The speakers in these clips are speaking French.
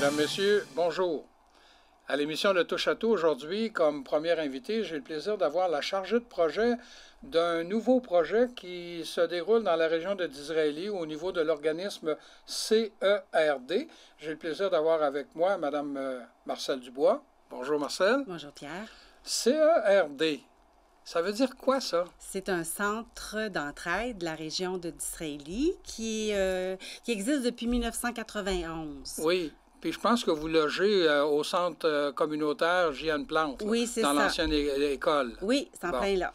Mesdames, Messieurs, bonjour. À l'émission Le Touche à tout aujourd'hui, comme première invitée, j'ai le plaisir d'avoir la chargée de projet d'un nouveau projet qui se déroule dans la région de Disraeli au niveau de l'organisme CERD. J'ai le plaisir d'avoir avec moi Mme Marcelle Dubois. Bonjour Marcelle. Bonjour Pierre. CERD, ça veut dire quoi ça? C'est un centre d'entraide de la région de Disraeli qui existe depuis 1991. Oui. Puis je pense que vous logez au centre communautaire J.N. Plante, oui, c'est dans ça. l'ancienne école. Oui, c'est en plein là.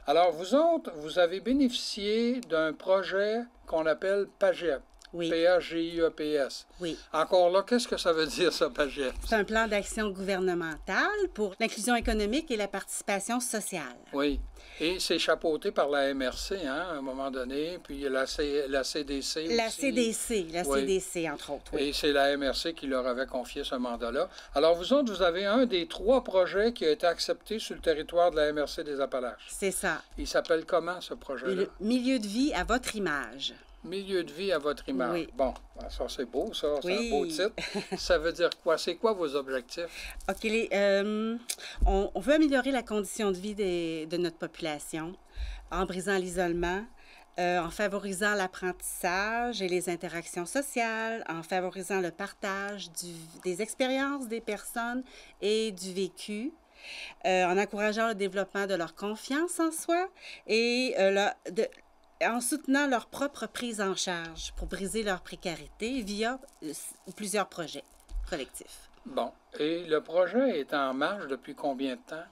Alors, vous autres, vous avez bénéficié d'un projet qu'on appelle PAGIEP. Oui. P-A-G-I-E-P-S. Oui. Encore là, qu'est-ce que ça veut dire, ça, PAGIEP? C'est un plan d'action gouvernemental pour l'inclusion économique et la participation sociale. Oui. Et c'est chapeauté par la MRC, hein, à un moment donné, puis la CDC La aussi. CDC, Oui. CDC, entre autres, oui. Et c'est la MRC qui leur avait confié ce mandat-là. Alors, vous autres, vous avez un des 3 projets qui a été accepté sur le territoire de la MRC des Appalaches. C'est ça. Il s'appelle comment, ce projet-là? Le milieu de vie à votre image. Milieu de vie à votre image. Oui. Bon, ça c'est beau, ça. C'est Oui. un beau titre. Ça veut dire quoi? C'est quoi vos objectifs? OK. On veut améliorer la condition de vie de notre population en brisant l'isolement, en favorisant l'apprentissage et les interactions sociales, en favorisant le partage des expériences des personnes et du vécu, en encourageant le développement de leur confiance en soi et en soutenant leur propre prise en charge pour briser leur précarité via plusieurs projets collectifs. Bon. Et le projet est en marche depuis combien de temps?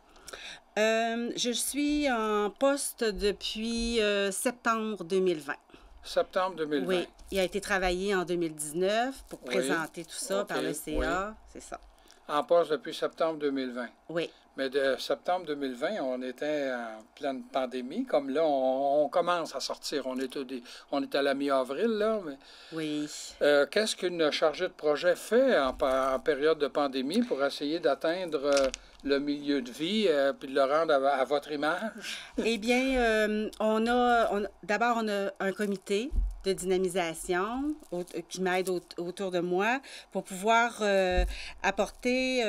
Je suis en poste depuis septembre 2020. Septembre 2020. Oui, il a été travaillé en 2019 pour présenter tout ça par le CA, oui. c'est ça. En poste depuis septembre 2020. Oui. Mais de septembre 2020, on était en pleine pandémie. Comme là, on commence à sortir. On est à la mi-avril, là. Mais, oui. Qu'est-ce qu'une chargée de projet fait en période de pandémie pour essayer d'atteindre le milieu de vie puis de le rendre à votre image? Eh bien, d'abord, on a un comité de dynamisation qui m'aide autour de moi pour pouvoir apporter...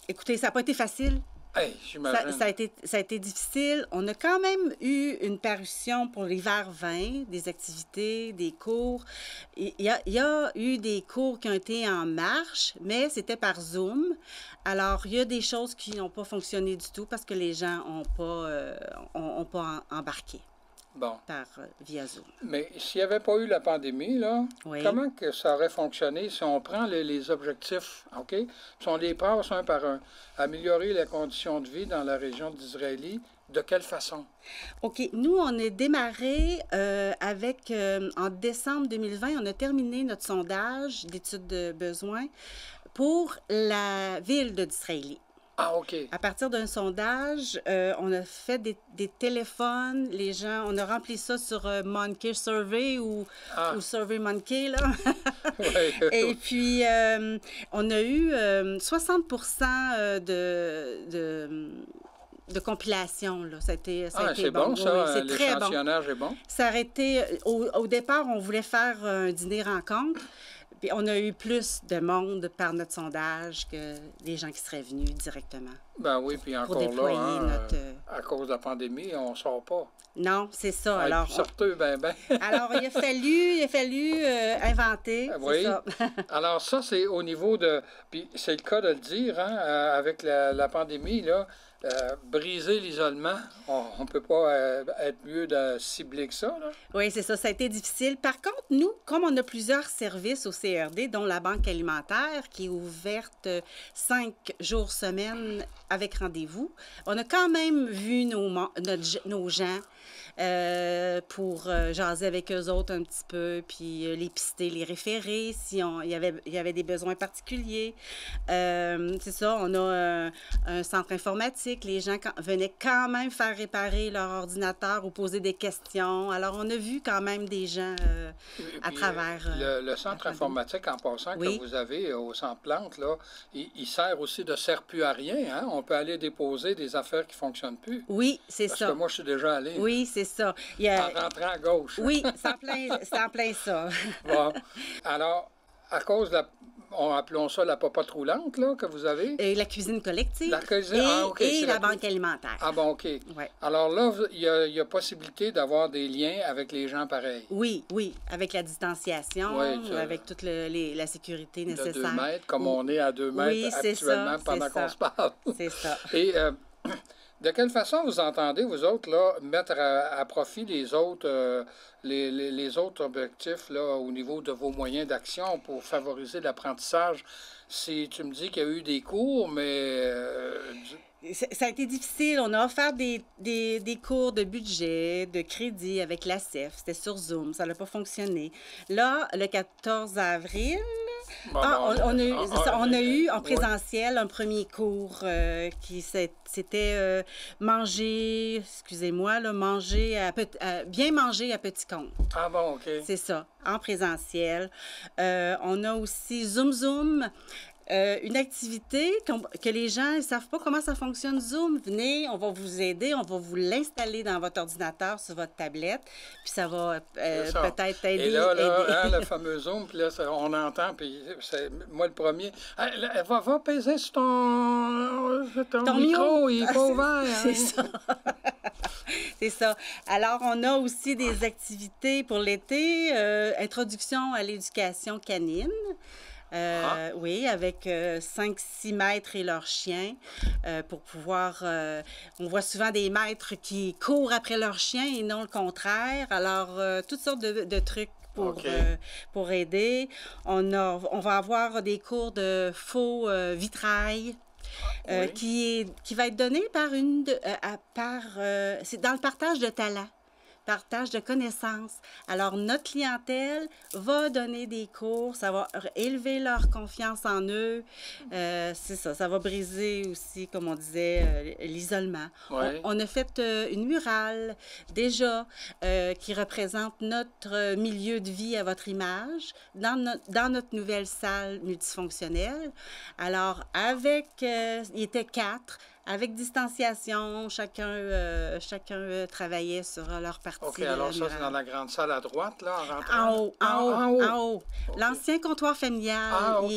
écoutez, ça n'a pas été facile. Hey, j'imagine. Ça a été difficile. On a quand même eu une parution pour l'hiver 20, des activités, des cours. Il y a eu des cours qui ont été en marche, mais c'était par Zoom. Alors, il y a des choses qui n'ont pas fonctionné du tout parce que les gens n'ont pas embarqué. Bon. Via Zoom. Mais s'il n'y avait pas eu la pandémie, là, oui. Comment que ça aurait fonctionné si on prend les objectifs, OK? Si on les passe un par un. Améliorer les conditions de vie dans la région d'Israëli, de quelle façon? OK. Nous, on est démarré en décembre 2020, on a terminé notre sondage d'études de besoins pour la ville de Disraëli. Ah, OK. À partir d'un sondage, on a fait des téléphones. Les gens, on a rempli ça sur Monkey Survey ou Survey Monkey, là. Ouais. Et puis, on a eu 60% de compilation, là. Ça a été c'est bon. bon, ça. Oui, c'est très bon. L'échantillonnage est bon. Ça a été... Au départ, on voulait faire un dîner-rencontre. Puis on a eu plus de monde par notre sondage que des gens qui seraient venus directement. Ben oui, puis encore là, à cause de la pandémie, on ne sort pas. Non, c'est ça. Ouais, alors, sorteux, alors, il a fallu inventer. Oui. Ça. Alors, ça, c'est au niveau de... Puis c'est le cas de le dire, hein, avec la pandémie, là, briser l'isolement, on ne peut pas être mieux de cibler que ça, là. Oui, c'est ça. Ça a été difficile. Par contre, nous, comme on a plusieurs services au CRD, dont la banque alimentaire, qui est ouverte 5 jours semaine avec rendez-vous, on a quand même vu nos gens pour jaser avec eux autres un petit peu, puis les pister, les référer s'il y avait des besoins particuliers. C'est ça, on a un centre informatique. Les gens venaient quand même faire réparer leur ordinateur ou poser des questions. Alors, on a vu quand même des gens à travers... le centre informatique, en passant, que vous avez au Centre Plante, là, il sert aussi de sert-plus à rien. Hein? On peut aller déposer des affaires qui ne fonctionnent plus. Oui, c'est ça. Parce que moi, je suis déjà allé. Oui, c'est ça. En rentrant à gauche. Oui, c'est en plein ça. Bon. Alors, à cause de la, appelons ça la popote roulante, là, que vous avez. Et la cuisine collective. La cuisine, et la banque alimentaire. Ah bon, OK. Ouais. Alors là, il y a possibilité d'avoir des liens avec les gens pareils. Oui, avec la distanciation, avec toute la sécurité nécessaire. De 2 mètres, comme on est à 2 mètres actuellement pendant qu'on se parle. C'est ça. Et de quelle façon vous entendez, vous autres, là, mettre à profit les autres, les autres objectifs là, au niveau de vos moyens d'action pour favoriser l'apprentissage? Si tu me dis qu'il y a eu des cours, mais... Ça a été difficile. On a offert des cours de budget, de crédit avec la CEF. C'était sur Zoom. Ça n'a pas fonctionné. Là, le 14 avril, on a eu en présentiel un premier cours qui c'était manger, excusez-moi, là, bien manger à petit compte. Ah bon, OK. C'est ça, en présentiel. On a aussi Zoom. Une activité que les gens ne savent pas comment ça fonctionne, Zoom. Venez, on va vous aider, on va vous l'installer dans votre ordinateur, sur votre tablette, puis ça va peut-être aider. Et là, le fameux Zoom, puis là, on entend, puis moi le premier, va peser sur ton micro, il n'est pas ouvert. C'est ça. C'est ça. Alors, on a aussi des activités pour l'été, introduction à l'éducation canine. Oui, avec 5-6 maîtres et leurs chiens pour pouvoir... on voit souvent des maîtres qui courent après leurs chiens et non le contraire. Alors, toutes sortes de trucs pour aider. On va avoir des cours de faux vitrail. Qui va être donné par c'est dans le partage de talents. Partage de connaissances. Alors, notre clientèle va donner des cours, ça va élever leur confiance en eux. C'est ça va briser aussi, comme on disait, l'isolement. Ouais. On a fait une murale déjà qui représente notre milieu de vie à votre image dans notre nouvelle salle multifonctionnelle. Alors, il était 4. Avec distanciation, chacun travaillait sur leur partie. OK, alors ça, c'est dans la grande salle à droite, là, en rentrant? En haut. Okay. L'ancien comptoir familial. Ah, OK.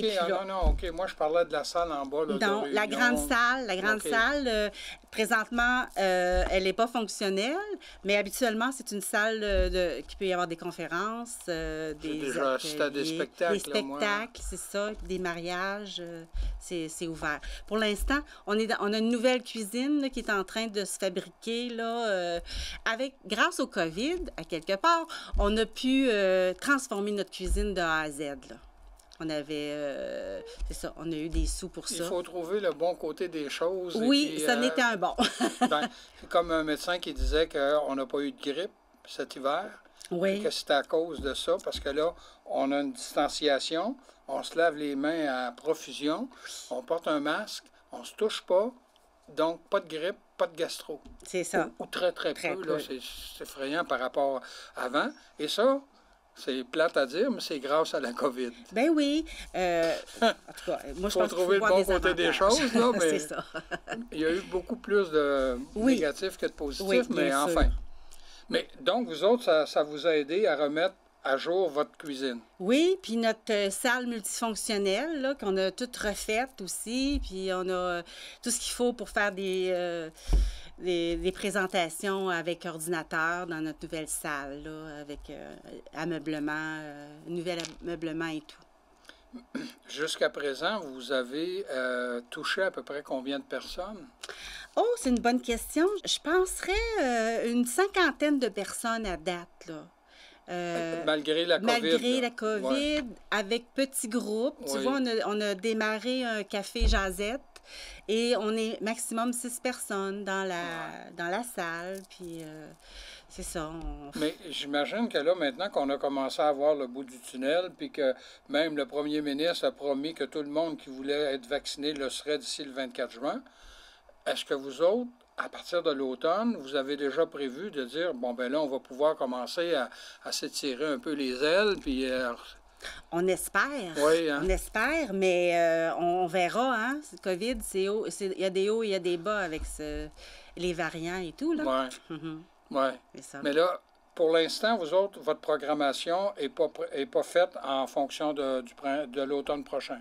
Non, OK. Moi, je parlais de la salle en bas, là, non, la grande salle, présentement, elle n'est pas fonctionnelle, mais habituellement, c'est une salle qui peut y avoir des conférences, c'était des spectacles. Des spectacles, c'est ça, des mariages, c'est ouvert. Pour l'instant, on a une nouvelle cuisine là, qui est en train de se fabriquer, là, grâce au COVID, à quelque part, on a pu transformer notre cuisine de A à Z, là. On avait, on a eu des sous pour ça. Il faut trouver le bon côté des choses. Oui, ça n'était un bon. C'est comme un médecin qui disait qu'on n'a pas eu de grippe cet hiver. Oui. Et que c'était à cause de ça, parce que là, on a une distanciation, on se lave les mains à profusion, on porte un masque, on ne se touche pas, donc pas de grippe, pas de gastro. C'est ça. Ou très peu. Là, c'est effrayant par rapport à avant. Et ça, c'est plate à dire, mais c'est grâce à la COVID. Ben oui. En tout cas, moi, je pense qu'il faut trouver le bon côté des choses, là, mais c'est ça. Il y a eu beaucoup plus de négatifs que de positifs, mais enfin. Mais donc, vous autres, ça vous a aidé à remettre à jour votre cuisine. Oui, puis notre salle multifonctionnelle, là, qu'on a toute refaite aussi, puis on a tout ce qu'il faut pour faire des présentations avec ordinateur dans notre nouvelle salle, là, avec ameublement, nouvel ameublement et tout. Jusqu'à présent, vous avez touché à peu près combien de personnes? Oh, c'est une bonne question. Je penserais une 50aine de personnes à date, là. Malgré la COVID. Malgré la COVID, avec petits groupes. Oui. Tu vois, on a démarré un café Jazette et on est maximum 6 personnes dans la salle. Puis c'est ça. Mais j'imagine que là, maintenant qu'on a commencé à voir le bout du tunnel, puis que même le premier ministre a promis que tout le monde qui voulait être vacciné le serait d'ici le 24 juin, est-ce que vous autres, à partir de l'automne, vous avez déjà prévu de dire, bon, ben là, on va pouvoir commencer à s'étirer un peu les ailes, puis... On espère. Oui, hein? On espère, mais on verra, hein? Le COVID, il y a des hauts et il y a des bas avec les variants et tout, là. Oui. Oui. Mais là, pour l'instant, vous autres, votre programmation n'est pas faite en fonction de l'automne prochain.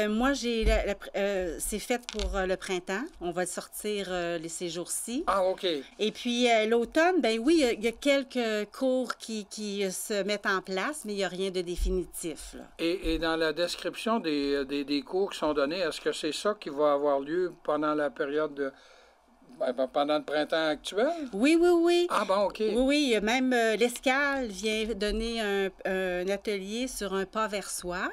Moi, c'est fait pour le printemps. On va sortir ces jours-ci. Ah, OK. Et puis, l'automne, ben oui, il y a quelques cours qui se mettent en place, mais il n'y a rien de définitif, là. Et dans la description des cours qui sont donnés, est-ce que c'est ça qui va avoir lieu pendant la période pendant le printemps actuel? Oui, oui, oui. Ah bon, OK. Oui, oui. Même l'Escale vient donner un atelier sur un pas vers soi.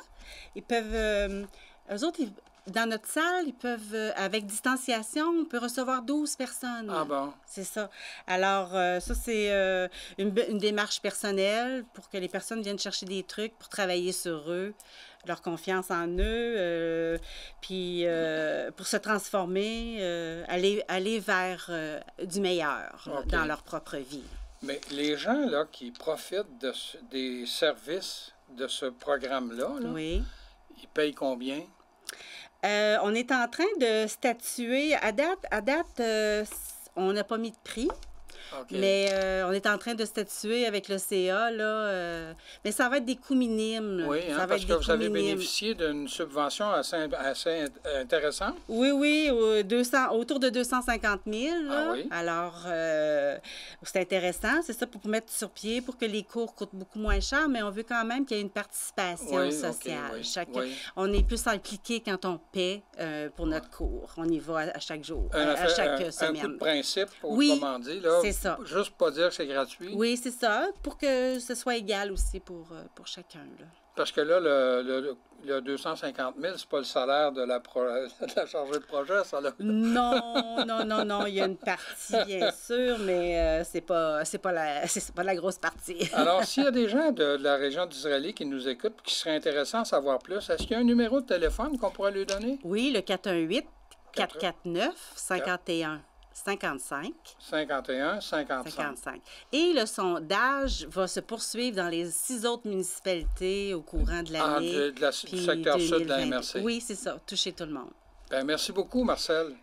Ils peuvent... eux autres, dans notre salle, ils peuvent, avec distanciation, on peut recevoir 12 personnes. Ah bon? C'est ça. Alors, ça, c'est une démarche personnelle pour que les personnes viennent chercher des trucs pour travailler sur eux, leur confiance en eux, puis pour se transformer, aller vers du meilleur dans leur propre vie. Mais les gens là, qui profitent des services de ce programme-là, oui. Ils payent combien? On est en train de statuer. À date, on n'a pas mis de prix. Okay. Mais on est en train de statuer avec le CA, là. Mais ça va être des coûts minimes. Oui, hein, parce que vous avez bénéficié d'une subvention assez intéressante. Oui, oui, autour de 250 000. Là. Ah oui? Alors, c'est intéressant. C'est ça pour mettre sur pied, pour que les cours coûtent beaucoup moins cher, mais on veut quand même qu'il y ait une participation sociale. Okay, oui. On est plus impliqué quand on paie pour notre cours. On y va à chaque jour, à chaque semaine. Un coup de principe, autrement dit, là. C'est ça. Juste pas dire que c'est gratuit. Oui, c'est ça, pour que ce soit égal aussi pour chacun. Là. Parce que là, le 250 000, c'est pas le salaire de la chargée de projet, ça, là. Non, il y a une partie, bien sûr, mais c'est pas la grosse partie. Alors, s'il y a des gens de la région d'Israël qui nous écoutent et qui seraient intéressants à savoir plus, est-ce qu'il y a un numéro de téléphone qu'on pourrait lui donner? Oui, le 418-449-51. 55. 51, 55. Et le sondage va se poursuivre dans les 6 autres municipalités au courant de l'année. Du secteur sud de la MRC. Oui, c'est ça. Toucher tout le monde. Bien, merci beaucoup, Marcel.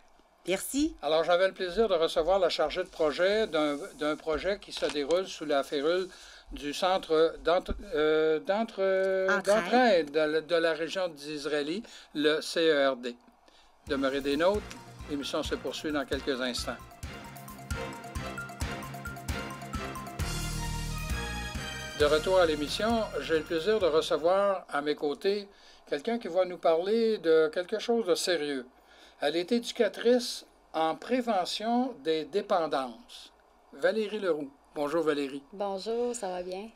Merci. Alors, j'avais le plaisir de recevoir la chargée de projet d'un projet qui se déroule sous la férule du centre d'entraide de la région d'Israël, le CERD. Demeurez des nôtres. L'émission se poursuit dans quelques instants. De retour à l'émission, j'ai le plaisir de recevoir à mes côtés quelqu'un qui va nous parler de quelque chose de sérieux. Elle est éducatrice en prévention des dépendances. Valérie Leroux. Bonjour Valérie. Bonjour, ça va bien?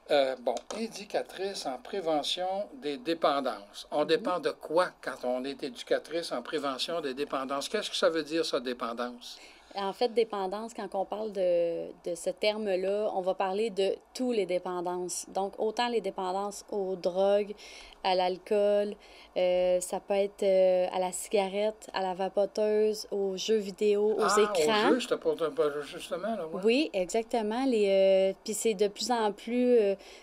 Éducatrice en prévention des dépendances. On dépend de quoi quand on est éducatrice en prévention des dépendances? Qu'est-ce que ça veut dire, ça, dépendance? En fait, dépendance, quand on parle de ce terme-là, on va parler de tous les dépendances. Donc, autant les dépendances aux drogues, à l'alcool, ça peut être à la cigarette, à la vapoteuse, aux jeux vidéo, aux écrans. Aux jeux, c'était pas justement, là, ouais. Oui, exactement. Puis c'est de plus en plus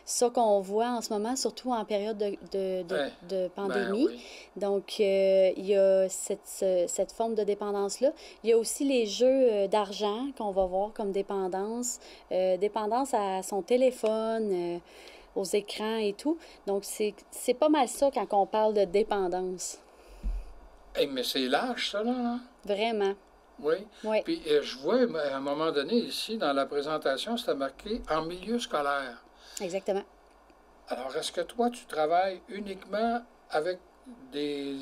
ça qu'on voit en ce moment, surtout en période de pandémie. Oui. Donc, il y a cette forme de dépendance-là. Il y a aussi les jeux d'argent qu'on va voir comme dépendance. Dépendance à son téléphone, aux écrans et tout. Donc, c'est pas mal ça quand on parle de dépendance. Hey, mais c'est large, ça, là. Hein? Vraiment. Oui. Oui. Puis, je vois, à un moment donné, ici, dans la présentation, c'était marqué « en milieu scolaire ». Exactement. Alors, est-ce que toi, tu travailles uniquement avec des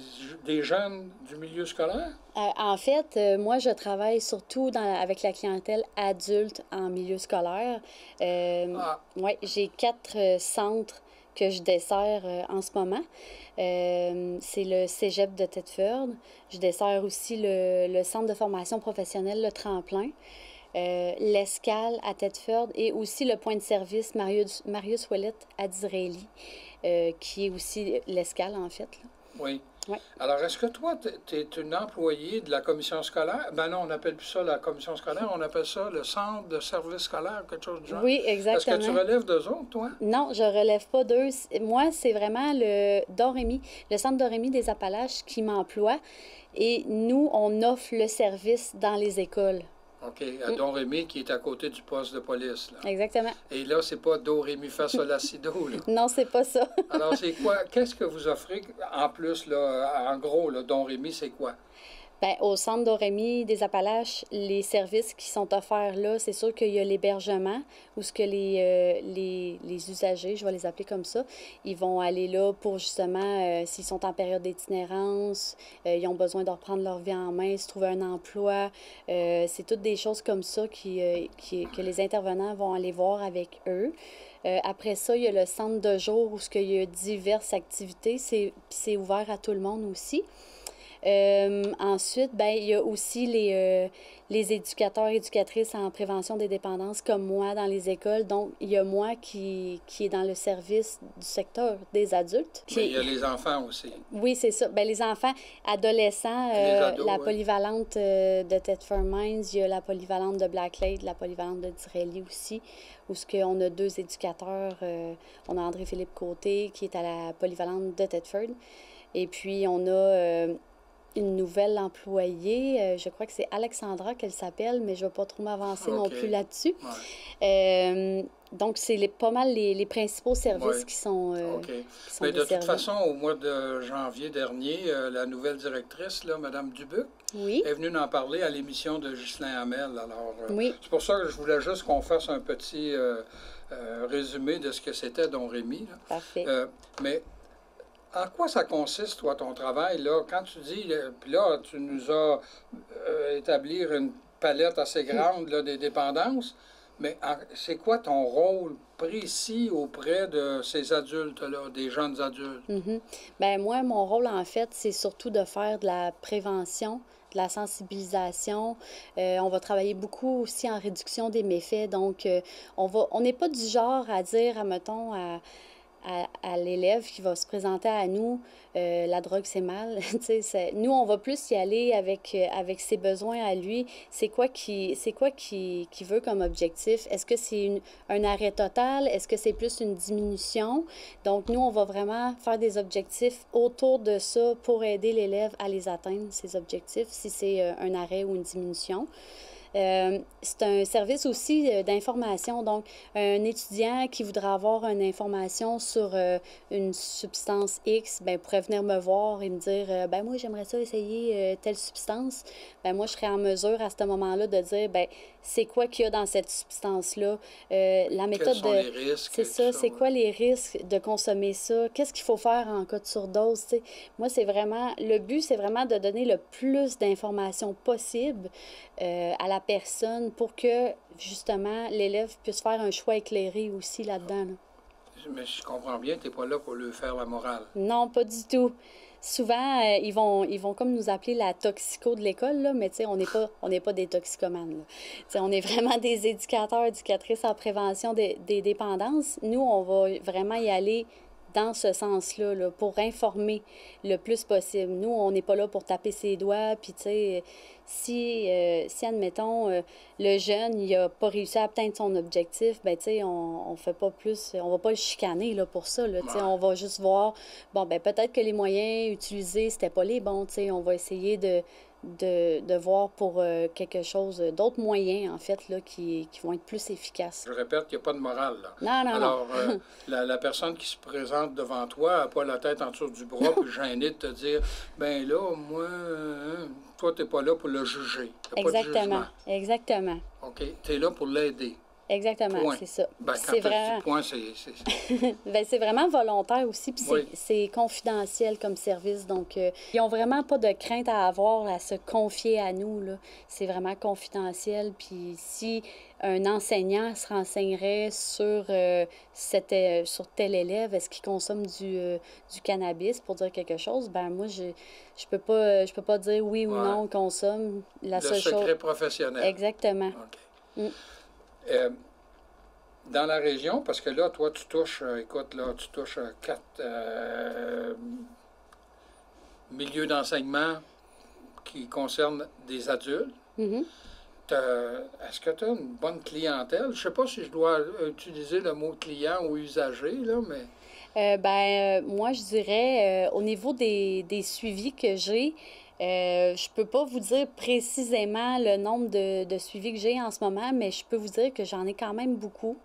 jeunes du milieu scolaire? En fait, moi, je travaille surtout avec la clientèle adulte en milieu scolaire. Oui, j'ai 4 centres que je desserre en ce moment. C'est le Cégep de Thetford. Je desserre aussi le centre de formation professionnelle, le Tremplin. l'Escale à Thetford et aussi le point de service Marius Ouellette à Disraeli, qui est aussi l'Escale, en fait. Là. Oui. Ouais. Alors, est-ce que toi, tu es une employée de la commission scolaire? Ben non, on n'appelle plus ça la commission scolaire, on appelle ça le centre de service scolaire, quelque chose du genre. Oui, exactement. Est-ce que tu relèves d'eux autres, toi? Non, je ne relève pas d'eux. Moi, c'est vraiment le Dorémy, le centre Dorémy des Appalaches qui m'emploie. Et nous, on offre le service dans les écoles. OK. À Don-Rémy, qui est à côté du poste de police. Là. Exactement. Et là, c'est pas Do, Ré, Mi, Fa, Sol, La, Si, Do. Là. Non, c'est pas ça. Alors, c'est quoi? Qu'est-ce que vous offrez en plus, là, en gros, là, Don-Rémy, c'est quoi? Bien, au centre Don-Rémy des Appalaches, les services qui sont offerts là, c'est sûr qu'il y a l'hébergement, où ce que les usagers, je vais les appeler comme ça, ils vont aller là pour justement, s'ils sont en période d'itinérance, ils ont besoin de reprendre leur vie en main, se trouver un emploi. C'est toutes des choses comme ça que les intervenants vont aller voir avec eux. Après ça, il y a le centre de jour où ce qu'il y a diverses activités. C'est ouvert à tout le monde aussi. Ensuite, ben, il y a aussi les éducateurs et éducatrices en prévention des dépendances comme moi dans les écoles. Donc, il y a moi qui est dans le service du secteur des adultes. Mais il y a les enfants aussi. Oui, c'est ça. Ben, les enfants, adolescents, ados, la ouais. polyvalente de Thetford Mines, il y a la polyvalente de Blacklake, la polyvalente de Disraeli aussi, où on a 2 éducateurs. On a André-Philippe Côté qui est à la polyvalente de Thetford. Et puis, on a une nouvelle employée, je crois que c'est Alexandra qu'elle s'appelle, mais je ne vais pas trop m'avancer non plus là-dessus. Ouais. Donc, c'est pas mal les principaux services qui sont, qui sont mais de toute desservis. façon, au mois de janvier dernier, la nouvelle directrice, là, Mme Dubuc, est venue en parler à l'émission de Ghislain Hamel. Alors, c'est pour ça que je voulais juste qu'on fasse un petit résumé de ce que c'était Don-Rémy. Parfait. Mais en quoi ça consiste, toi, ton travail, là? Quand tu dis, puis là, tu nous as établi une palette assez grande là, des dépendances, mais c'est quoi ton rôle précis auprès de ces adultes-là, des jeunes adultes? Bien, moi, mon rôle, en fait, c'est surtout de faire de la prévention, de la sensibilisation. On va travailler beaucoup aussi en réduction des méfaits. Donc, on n'est pas du genre à dire, admettons, à l'élève qui va se présenter à nous, la drogue c'est mal. Nous, on va plus y aller avec ses besoins à lui. C'est quoi qu'il veut comme objectif? Est-ce que c'est un arrêt total? Est-ce que c'est plus une diminution? Donc, nous, on va vraiment faire des objectifs autour de ça pour aider l'élève à les atteindre, ces objectifs, si c'est un arrêt ou une diminution. C'est un service aussi d'information. Donc, un étudiant qui voudrait avoir une information sur une substance X, ben, pourrait venir me voir et me dire ben moi, j'aimerais ça essayer telle substance. Ben, moi, je serais en mesure à ce moment-là de dire ben c'est quoi qu'il y a dans cette substance-là. La méthode Quels sont les risques? C'est ça, c'est quoi les risques de consommer ça? Qu'est-ce qu'il faut faire en cas de surdose? T'sais? Moi, c'est vraiment, le but, c'est vraiment de donner le plus d'informations possible à la personne pour que, justement, l'élève puisse faire un choix éclairé aussi là-dedans. Là. Mais je comprends bien, tu n'es pas là pour lui faire la morale. Non, pas du tout. Souvent, ils vont comme nous appeler la toxico de l'école, là, mais on n'est pas des toxicomanes. Là. On est vraiment des éducateurs, éducatrices en prévention des dépendances. Nous, on va vraiment y aller dans ce sens-là, là, pour informer le plus possible. Nous, on n'est pas là pour taper ses doigts, puis tu sais, si admettons, le jeune, il n'a pas réussi à atteindre son objectif, ben tu sais, on fait pas plus, on va pas le chicaner, là, pour ça, là, tu sais, on va juste voir, bon, ben peut-être que les moyens utilisés, c'était pas les bons, tu sais, on va essayer de voir pour quelque chose, d'autres moyens, en fait, là, qui vont être plus efficaces. Je répète qu'il n'y a pas de morale, là. Non. Alors, la personne qui se présente devant toi n'a pas la tête en dessous du bras puis gênée de te dire, ben là, moi, toi, tu n'es pas là pour le juger. Exactement, exactement. OK, tu es là pour l'aider. Exactement, c'est ça. Ben, quand tu dis point, c'est... ben, c'est vraiment volontaire aussi, puis oui. c'est confidentiel comme service. Donc, ils n'ont vraiment pas de crainte à avoir à se confier à nous. C'est vraiment confidentiel. Puis si un enseignant se renseignerait sur tel élève, est-ce qu'il consomme du cannabis pour dire quelque chose, ben moi, je peux pas dire oui ou non, consomme. Le secret professionnel. Exactement. OK. Dans la région, parce que là, toi, tu touches, tu touches 4 milieux d'enseignement qui concernent des adultes. Est-ce que tu as une bonne clientèle? Je ne sais pas si je dois utiliser le mot client ou usager, là, mais... moi, je dirais, au niveau des suivis que j'ai, Je peux pas vous dire précisément le nombre de suivis que j'ai en ce moment, mais je peux vous dire que j'en ai quand même beaucoup.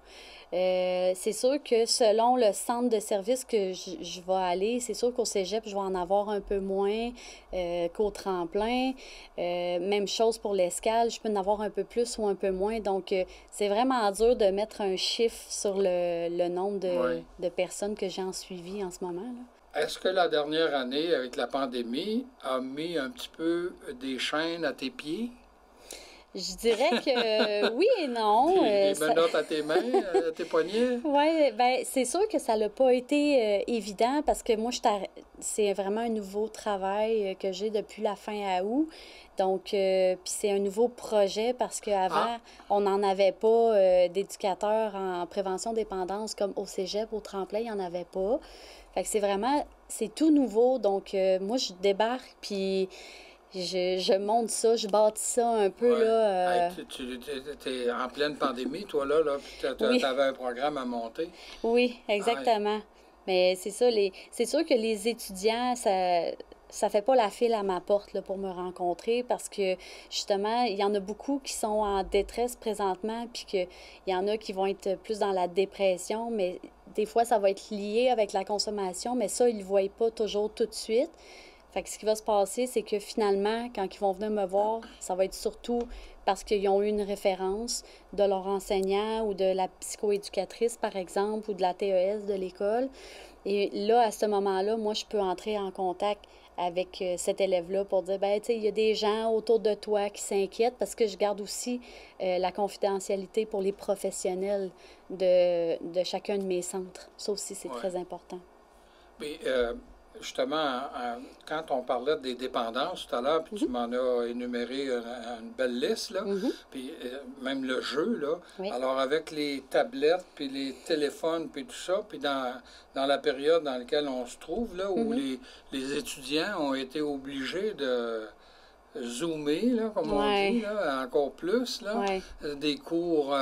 C'est sûr que selon le centre de service que je vais aller, c'est sûr qu'au cégep, je vais en avoir un peu moins qu'au tremplin. Même chose pour l'escale, je peux en avoir un peu plus ou un peu moins. Donc, c'est vraiment dur de mettre un chiffre sur le nombre de personnes que j'ai en suivi en ce moment, là. Est-ce que la dernière année, avec la pandémie, a mis un petit peu des chaînes à tes pieds? Je dirais que oui et non. Des menottes à tes mains, à tes poignets? Oui, bien, c'est sûr que ça n'a pas été évident parce que moi, c'est vraiment un nouveau travail que j'ai depuis la fin août. Donc, puis c'est un nouveau projet parce qu'avant, on n'en avait pas d'éducateurs en prévention dépendance comme au cégep, au tremplin, il n'y en avait pas. Fait que c'est tout nouveau. Donc, moi, je débarque, puis je monte ça, je bâtis ça un peu, là. Tu es en pleine pandémie, toi, là, puis tu avais un programme à monter. Oui, exactement. Mais c'est ça, c'est sûr que les étudiants, ça fait pas la file à ma porte là, pour me rencontrer parce que, justement, il y en a beaucoup qui sont en détresse présentement, puis qu'il y en a qui vont être plus dans la dépression, mais des fois, ça va être lié avec la consommation, mais ça, ils ne le voient pas toujours tout de suite. Fait que ce qui va se passer, c'est que finalement, quand ils vont venir me voir, ça va être surtout parce qu'ils ont eu une référence de leur enseignant ou de la psychoéducatrice, par exemple, ou de la TES de l'école. Et là, à ce moment-là, moi, je peux entrer en contact avec cet élève-là pour dire, ben tu sais, il y a des gens autour de toi qui s'inquiètent parce que je garde aussi la confidentialité pour les professionnels de chacun de mes centres. Ça aussi, c'est très important. Mais justement, quand on parlait des dépendances tout à l'heure, puis tu m'en as énuméré une belle liste, là, puis même le jeu, là. Alors, avec les tablettes, puis les téléphones, puis tout ça, puis dans la période dans laquelle on se trouve, là, où les étudiants ont été obligés de zoomer, là, comme on dit, là, encore plus, là, des cours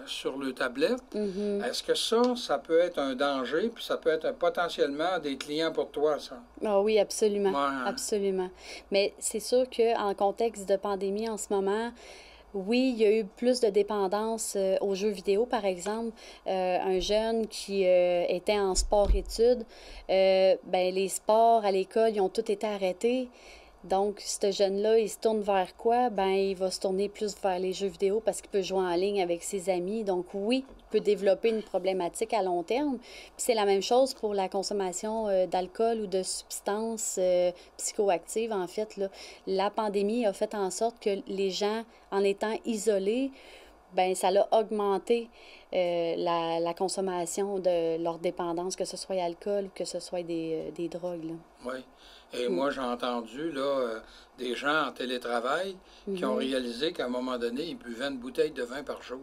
sur le tablette. Est-ce que ça peut être un danger, puis ça peut être potentiellement des clients pour toi, ça? Ah oui, absolument, absolument. Mais c'est sûr qu'en contexte de pandémie en ce moment, oui, il y a eu plus de dépendance aux jeux vidéo, par exemple. Un jeune qui était en sport-études, ben les sports à l'école, ils ont tous été arrêtés. Donc, ce jeune-là, il se tourne vers quoi? Ben, il va se tourner plus vers les jeux vidéo parce qu'il peut jouer en ligne avec ses amis. Donc, oui, il peut développer une problématique à long terme. Puis c'est la même chose pour la consommation d'alcool ou de substances psychoactives, en fait, là. La pandémie a fait en sorte que les gens, en étant isolés, ben ça a augmenté la consommation de leur dépendance, que ce soit alcool ou que ce soit des drogues, là. Oui. Et moi, j'ai entendu là, des gens en télétravail qui ont réalisé qu'à un moment donné, ils buvaient une bouteille de vin par jour.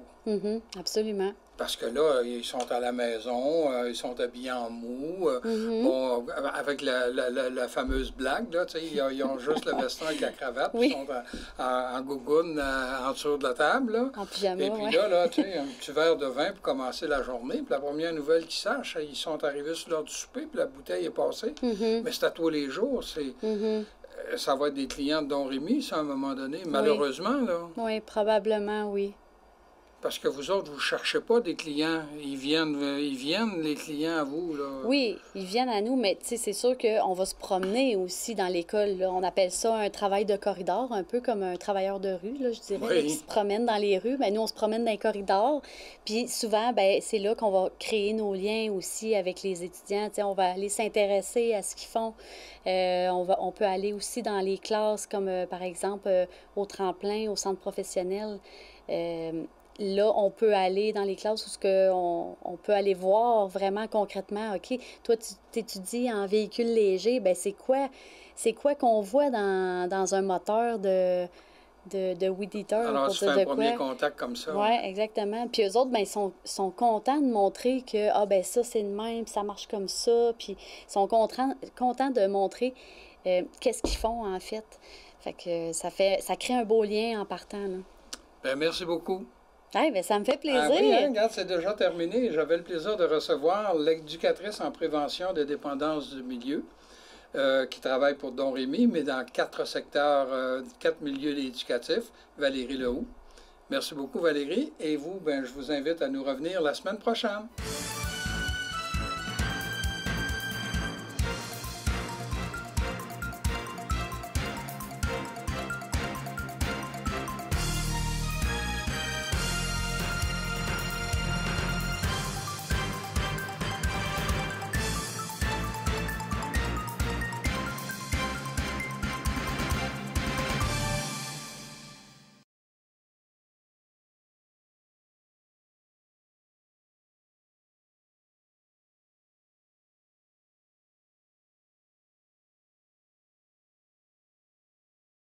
Absolument. Parce que là, ils sont à la maison, ils sont habillés en mou. Bon, avec la fameuse blague, là, ils ont juste le veston avec la cravate, ils sont en gougoune en dessous de la table. Là. En pyjama, et puis là, tu sais, un petit verre de vin pour commencer la journée. Puis la première nouvelle qu'ils sachent, ils sont arrivés sur l'heure du souper, puis la bouteille est passée. Mais c'est à tous les jours. Ça va être des clients de Don Rémy, ça, à un moment donné, malheureusement. Là. Oui, probablement, oui. Parce que vous autres, vous ne cherchez pas des clients. Ils viennent, les clients, à vous. Là. Oui, ils viennent à nous, mais c'est sûr qu'on va se promener aussi dans l'école. Là. On appelle ça un travail de corridor, un peu comme un travailleur de rue, là, je dirais, qui se promène dans les rues. Ben, nous, on se promène dans les corridors. Puis souvent, ben, c'est là qu'on va créer nos liens aussi avec les étudiants. On va aller s'intéresser à ce qu'ils font. On peut aller aussi dans les classes, comme par exemple au tremplin, au centre professionnel. Là, on peut aller dans les classes où on peut aller voir vraiment concrètement, OK, toi, tu t'étudies en véhicule léger, bien, c'est quoi qu'on voit dans un moteur de Weed Eater? Alors, tu fais un premier contact comme ça. Oui, exactement. Puis eux autres, bien, ils sont contents de montrer que, ça, c'est le même, puis ça marche comme ça, puis ils sont contents de montrer qu'est-ce qu'ils font, en fait. Fait que ça crée un beau lien en partant, là. Bien, merci beaucoup. Ah, bien, ça me fait plaisir. Oui, regarde, c'est déjà terminé. J'avais le plaisir de recevoir l'éducatrice en prévention des dépendances du milieu, qui travaille pour Don Rémy, mais dans 4 secteurs, 4 milieux éducatifs, Valérie Lehoux. Merci beaucoup, Valérie. Et vous, ben, je vous invite à nous revenir la semaine prochaine.